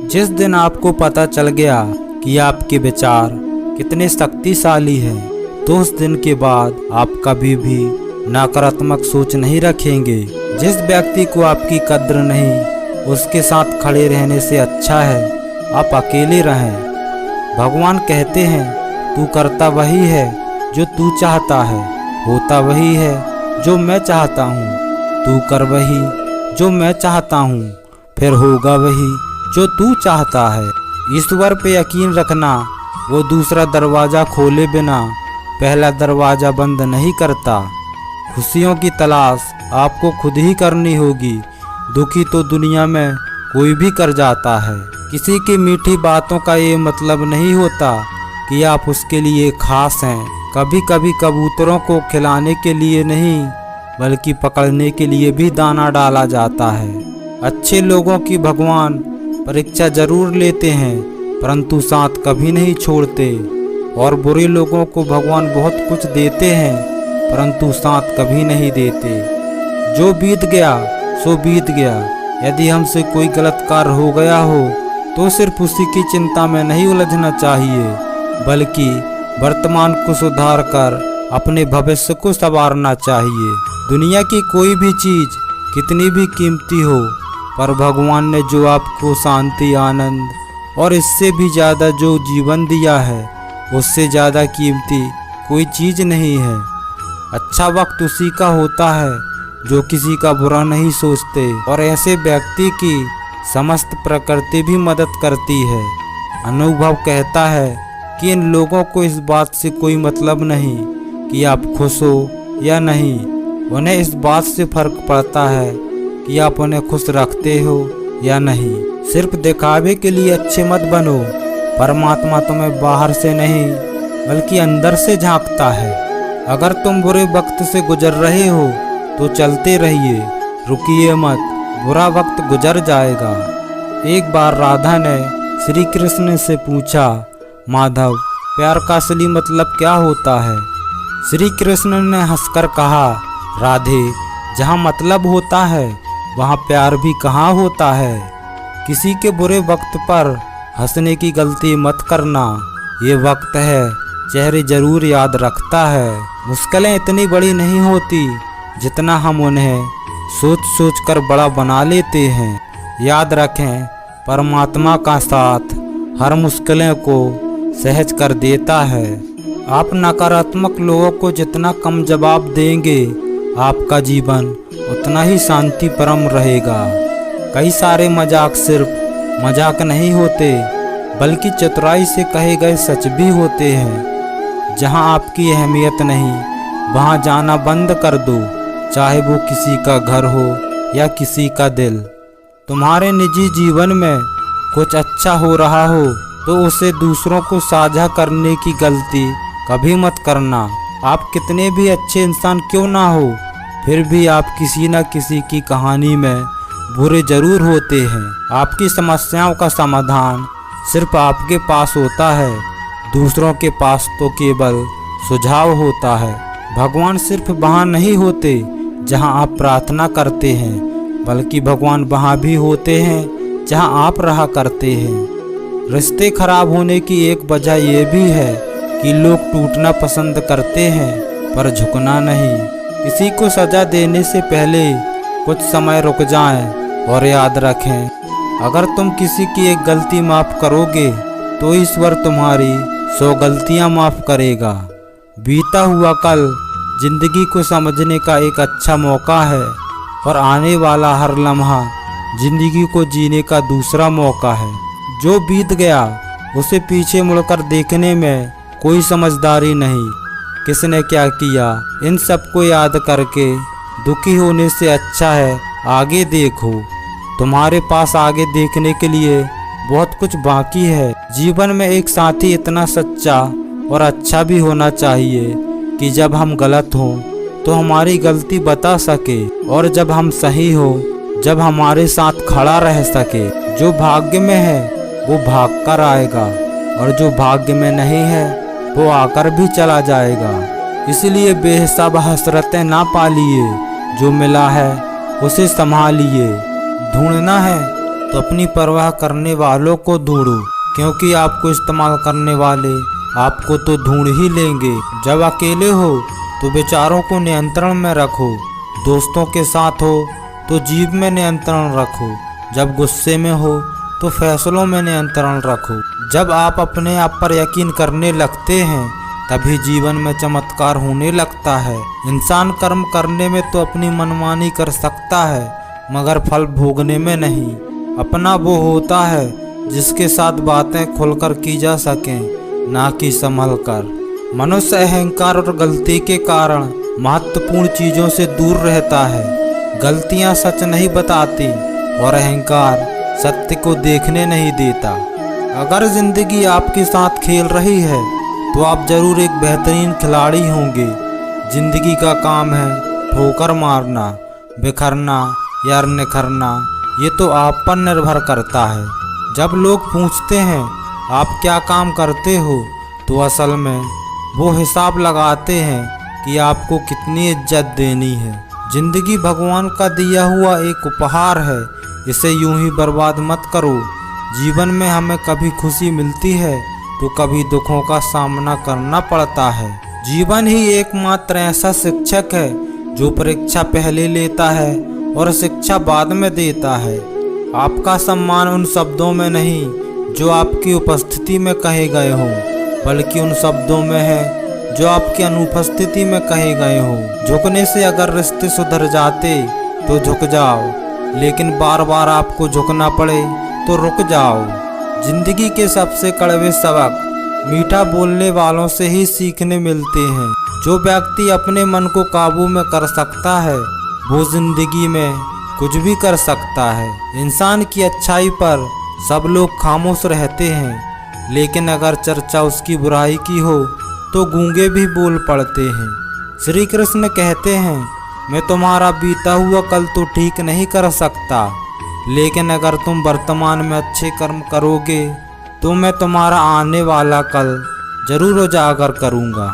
जिस दिन आपको पता चल गया कि आपके विचार कितने शक्तिशाली हैं, तो उस दिन के बाद आप कभी भी नकारात्मक सोच नहीं रखेंगे। जिस व्यक्ति को आपकी कद्र नहीं, उसके साथ खड़े रहने से अच्छा है आप अकेले रहें। भगवान कहते हैं, तू करता वही है जो तू चाहता है, होता वही है जो मैं चाहता हूँ। तू कर वही जो मैं चाहता हूँ, फिर होगा वही जो तू चाहता है। ईश्वर पे यकीन रखना, वो दूसरा दरवाज़ा खोले बिना पहला दरवाज़ा बंद नहीं करता। खुशियों की तलाश आपको खुद ही करनी होगी। दुखी तो दुनिया में कोई भी कर जाता है। किसी की मीठी बातों का ये मतलब नहीं होता कि आप उसके लिए खास हैं। कभी कभी कबूतरों को खिलाने के लिए नहीं, बल्कि पकड़ने के लिए भी दाना डाला जाता है। अच्छे लोगों की भगवान परीक्षा जरूर लेते हैं, परंतु साथ कभी नहीं छोड़ते। और बुरे लोगों को भगवान बहुत कुछ देते हैं, परंतु साथ कभी नहीं देते। जो बीत गया सो बीत गया। यदि हमसे कोई गलत कार्य हो गया हो तो सिर्फ उसी की चिंता में नहीं उलझना चाहिए, बल्कि वर्तमान को सुधार कर अपने भविष्य को संवारना चाहिए। दुनिया की कोई भी चीज़ कितनी भी कीमती हो, पर भगवान ने जो आपको शांति, आनंद और इससे भी ज़्यादा जो जीवन दिया है, उससे ज़्यादा कीमती कोई चीज़ नहीं है। अच्छा वक्त उसी का होता है जो किसी का बुरा नहीं सोचते, और ऐसे व्यक्ति की समस्त प्रकृति भी मदद करती है। अनुभव कहता है कि इन लोगों को इस बात से कोई मतलब नहीं कि आप खुश हो या नहीं। उन्हें इस बात से फर्क पड़ता है कि आप उन्हें खुश रखते हो या नहीं। सिर्फ दिखावे के लिए अच्छे मत बनो। परमात्मा तुम्हें बाहर से नहीं, बल्कि अंदर से झांकता है। अगर तुम बुरे वक्त से गुजर रहे हो तो चलते रहिए, रुकिए मत, बुरा वक्त गुजर जाएगा। एक बार राधा ने श्री कृष्ण से पूछा, माधव, प्यार का असली मतलब क्या होता है? श्री कृष्ण ने हंसकर कहा, राधे, जहाँ मतलब होता है वहाँ प्यार भी कहाँ होता है। किसी के बुरे वक्त पर हंसने की गलती मत करना। ये वक्त है, चेहरे जरूर याद रखता है। मुश्किलें इतनी बड़ी नहीं होती जितना हम उन्हें सोच सोच कर बड़ा बना लेते हैं। याद रखें, परमात्मा का साथ हर मुश्किलों को सहज कर देता है। आप नकारात्मक लोगों को जितना कम जवाब देंगे, आपका जीवन उतना ही शांतिपूर्ण रहेगा। कई सारे मजाक सिर्फ मजाक नहीं होते, बल्कि चतुराई से कहे गए सच भी होते हैं। जहां आपकी अहमियत नहीं, वहां जाना बंद कर दो, चाहे वो किसी का घर हो या किसी का दिल। तुम्हारे निजी जीवन में कुछ अच्छा हो रहा हो तो उसे दूसरों को साझा करने की गलती कभी मत करना। आप कितने भी अच्छे इंसान क्यों ना हो, फिर भी आप किसी न किसी की कहानी में बुरे जरूर होते हैं। आपकी समस्याओं का समाधान सिर्फ आपके पास होता है, दूसरों के पास तो केवल सुझाव होता है। भगवान सिर्फ वहाँ नहीं होते जहाँ आप प्रार्थना करते हैं, बल्कि भगवान वहाँ भी होते हैं जहाँ आप रहा करते हैं। रिश्ते खराब होने की एक वजह यह भी है कि लोग टूटना पसंद करते हैं, पर झुकना नहीं। किसी को सजा देने से पहले कुछ समय रुक जाएं और याद रखें, अगर तुम किसी की एक गलती माफ़ करोगे तो ईश्वर तुम्हारी 100 गलतियाँ माफ़ करेगा। बीता हुआ कल जिंदगी को समझने का एक अच्छा मौका है, और आने वाला हर लम्हा जिंदगी को जीने का दूसरा मौका है। जो बीत गया उसे पीछे मुड़कर देखने में कोई समझदारी नहीं। किसने क्या किया, इन सबको याद करके दुखी होने से अच्छा है आगे देखो। तुम्हारे पास आगे देखने के लिए बहुत कुछ बाकी है। जीवन में एक साथी इतना सच्चा और अच्छा भी होना चाहिए कि जब हम गलत हों तो हमारी गलती बता सके, और जब हम सही हो जब हमारे साथ खड़ा रह सके। जो भाग्य में है वो भाग कर आएगा, और जो भाग्य में नहीं है वो आकर भी चला जाएगा। इसलिए बेहिसाब हसरतें ना पालिए, जो मिला है उसे संभालिए। ढूंढना है तो अपनी परवाह करने वालों को ढूंढो, क्योंकि आपको इस्तेमाल करने वाले आपको तो ढूंढ ही लेंगे। जब अकेले हो तो विचारों को नियंत्रण में रखो, दोस्तों के साथ हो तो जीभ में नियंत्रण रखो, जब गुस्से में हो तो फैसलों में नियंत्रण रखो। जब आप अपने आप पर यकीन करने लगते हैं तभी जीवन में चमत्कार होने लगता है। इंसान कर्म करने में तो अपनी मनमानी कर सकता है, मगर फल भोगने में नहीं। अपना वो होता है जिसके साथ बातें खुलकर की जा सकें, ना कि संभल कर। मनुष्य अहंकार और गलती के कारण महत्वपूर्ण चीज़ों से दूर रहता है। गलतियाँ सच नहीं बताती और अहंकार सत्य को देखने नहीं देता। अगर जिंदगी आपके साथ खेल रही है तो आप जरूर एक बेहतरीन खिलाड़ी होंगे। जिंदगी का काम है ठोकर मारना, बिखरना या निखरना, ये तो आप पर निर्भर करता है। जब लोग पूछते हैं आप क्या काम करते हो, तो असल में वो हिसाब लगाते हैं कि आपको कितनी इज्जत देनी है। जिंदगी भगवान का दिया हुआ एक उपहार है, इसे यूं ही बर्बाद मत करो। जीवन में हमें कभी खुशी मिलती है तो कभी दुखों का सामना करना पड़ता है। जीवन ही एकमात्र ऐसा शिक्षक है जो परीक्षा पहले लेता है और शिक्षा बाद में देता है। आपका सम्मान उन शब्दों में नहीं जो आपकी उपस्थिति में कहे गए हों, बल्कि उन शब्दों में है जो आपकी अनुपस्थिति में कहे गए हों। झुकने से अगर रिश्ते सुधर जाते तो झुक जाओ, लेकिन बार बार आपको झुकना पड़े तो रुक जाओ। जिंदगी के सबसे कड़वे सबक मीठा बोलने वालों से ही सीखने मिलते हैं। जो व्यक्ति अपने मन को काबू में कर सकता है वो जिंदगी में कुछ भी कर सकता है। इंसान की अच्छाई पर सब लोग खामोश रहते हैं, लेकिन अगर चर्चा उसकी बुराई की हो तो गूंगे भी बोल पड़ते हैं। श्री कृष्ण कहते हैं, मैं तुम्हारा बीता हुआ कल तो ठीक नहीं कर सकता, लेकिन अगर तुम वर्तमान में अच्छे कर्म करोगे तो मैं तुम्हारा आने वाला कल जरूर उजागर करूँगा।